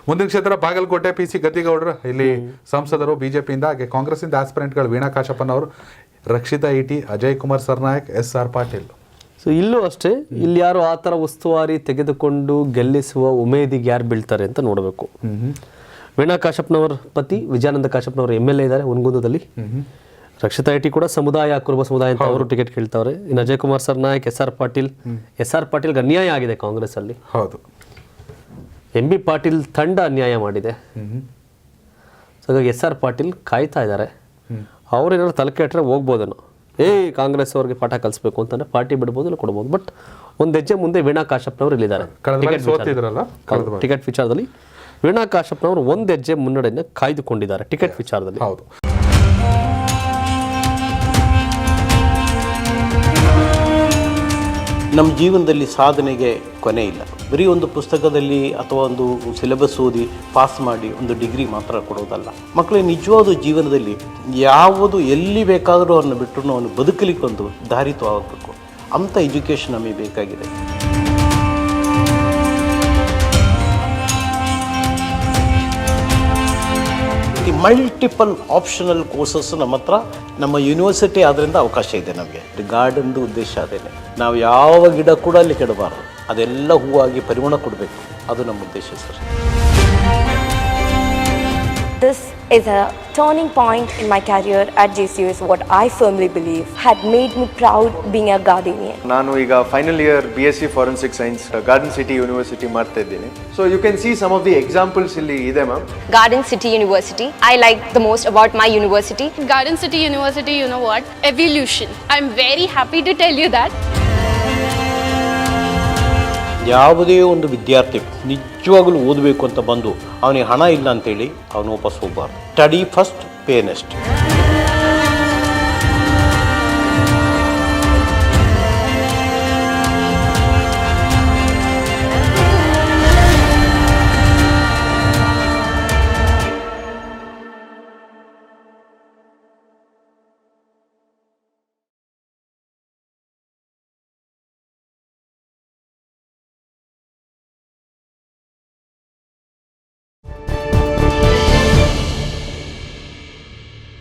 ಮುಂದಿನ ಕ್ಷೇತ್ರ ಬಾಗಲಕೋಟೆ. PC ಗದ್ದಿಗೌಡರು ಇಲ್ಲಿ ಸಂಸದರು ಬಿಜೆಪಿಯಿಂದ, ಹಾಗೆ ಕಾಂಗ್ರೆಸ್ಸಿಂದ ಆಸ್ಪಿರೆಂಟ್ಗಳು ವೀಣಾ ಕಾಶಪ್ಪನವರು, ರಕ್ಷಿತಾ ಇಟಿ, ಅಜಯ್ ಕುಮಾರ್ ಸರ್ನಾಯಕ್, SR ಪಾಟೀಲ್. ಸೊ ಇಲ್ಲೂ ಅಷ್ಟೇ, ಇಲ್ಲಿ ಯಾರು ಆ ಥರ ಉಸ್ತುವಾರಿ ತೆಗೆದುಕೊಂಡು ಗೆಲ್ಲಿಸುವ ಉಮೇದಿಗೆ ಯಾರು ಬೀಳ್ತಾರೆ ಅಂತ ನೋಡಬೇಕು. ವೀಣಾ ಕಾಶಪ್ಪನವರ ಪತಿ ವಿಜಯಾನಂದ ಕಾಶಪ್ಪನವರು MLA ಇದ್ದಾರೆ ಹುನಗುಂದದಲ್ಲಿ. ರಕ್ಷಿತಾ ಇಟಿ ಕೂಡ ಸಮುದಾಯ, ಕುರುಬ ಸಮುದಾಯ ಅಂತ ಅವರು ಟಿಕೆಟ್ ಕೇಳ್ತಾವ್ರೆ. ಇನ್ನು ಅಜಯ್ ಕುಮಾರ್ ಸರ್ನಾಯಕ್, SR ಪಾಟೀಲ್ಗೆ ಅನ್ಯಾಯ ಆಗಿದೆ ಕಾಂಗ್ರೆಸ್ ಅಲ್ಲಿ. ಹೌದು. MB ಪಾಟೀಲ್ ತಂಡ ಅನ್ಯಾಯ ಮಾಡಿದೆ. ಸೊ ಹಾಗಾಗಿ SR ಪಾಟೀಲ್ ಕಾಯ್ತಾ ಇದ್ದಾರೆ. ಅವ್ರೇನಾದ್ರು ತಲೆ ಕೆಟ್ಟರೆ ಹೋಗ್ಬೋದೇನೋ, ಕಾಂಗ್ರೆಸ್ ಅವ್ರಿಗೆ ಪಾಠ ಕಲಿಸ್ಬೇಕು ಅಂತಂದ್ರೆ ಪಾರ್ಟಿ ಬಿಡ್ಬೋದು, ಇಲ್ಲ ಕೊಡ್ಬೋದು. ಬಟ್ ಒಂದು ಹೆಜ್ಜೆ ಮುಂದೆ ವೀಣಾ ಕಾಶಪ್ಪನವರು ಇಲ್ಲಿದ್ದಾರೆ ಟಿಕೆಟ್ ವಿಚಾರದಲ್ಲಿ. ವೀಣಾ ಕಾಶಪ್ಪನವರು ಒಂದು ಹೆಜ್ಜೆ ಮುನ್ನಡೆಯನ್ನು ಕಾಯ್ದುಕೊಂಡಿದ್ದಾರೆ ಟಿಕೆಟ್ ವಿಚಾರದಲ್ಲಿ. ಹೌದು. ನಮ್ಮ ಜೀವನದಲ್ಲಿ ಸಾಧನೆಗೆ ಕೊನೆ ಇಲ್ಲ. ಬರೀ ಒಂದು ಪುಸ್ತಕದಲ್ಲಿ ಅಥವಾ ಒಂದು ಸಿಲೆಬಸ್ ಓದಿ ಪಾಸ್ ಮಾಡಿ ಒಂದು ಡಿಗ್ರಿ ಮಾತ್ರ ಕೊಡೋದಲ್ಲ. ಮಕ್ಕಳಿಗೆ ನಿಜವಾದ ಜೀವನದಲ್ಲಿ ಯಾವುದು ಎಲ್ಲಿ ಬೇಕಾದರೂ ಅವನ್ನ ಬಿಟ್ಟರು ಅವನು ಬದುಕಲಿಕ್ಕೆ ಒಂದು ದಾರಿತ್ವವಾಗಬೇಕು. ಅಂಥ ಎಜುಕೇಷನ್ ನಮಗೆ ಬೇಕಾಗಿದೆ. ಈ ಮಲ್ಟಿಪಲ್ ಆಪ್ಷನಲ್ ಕೋರ್ಸಸ್ ನಮ್ಮ ಹತ್ರ ನಮ್ಮ ಯೂನಿವರ್ಸಿಟಿ ಆದ್ದರಿಂದ ಅವಕಾಶ ಇದೆ ನಮಗೆ. ಗಾರ್ಡನ್ದು ಉದ್ದೇಶ ಅದೇನೆ, ನಾವು ಯಾವ ಗಿಡ ಕೂಡ ಅಲ್ಲಿ ಕೆಡಬಾರದು, ಅದೆಲ್ಲ ಹೂವಾಗಿ ಪರಿಮಳ ಕೊಡಬೇಕು, ಅದು ನಮ್ಮ ಉದ್ದೇಶ sir. This is a turning point in my career at JCU is what I firmly believe had made me proud being a Gardenian. ನಾನು ಈಗ final year BSc forensic science garden city university ಮಾಡ್ತಾ ಇದ್ದೀನಿ. So you can see some of the examples ಇಲ್ಲಿ ಇದೆ ma'am. Garden City University, I like the most about my university. Garden City University, you know what? Evolution. I'm very happy to tell you that. ಯಾವುದೇ ಒಂದು ವಿದ್ಯಾರ್ಥಿ ನಿಜವಾಗಲೂ ಓದಬೇಕು ಅಂತ ಬಂದು ಅವನಿಗೆ ಹಣ ಇಲ್ಲ ಅಂತೇಳಿ ಅವನು ವಾಪಸ್ ಹೋಗಬಾರ್ದು. Study first, pay next.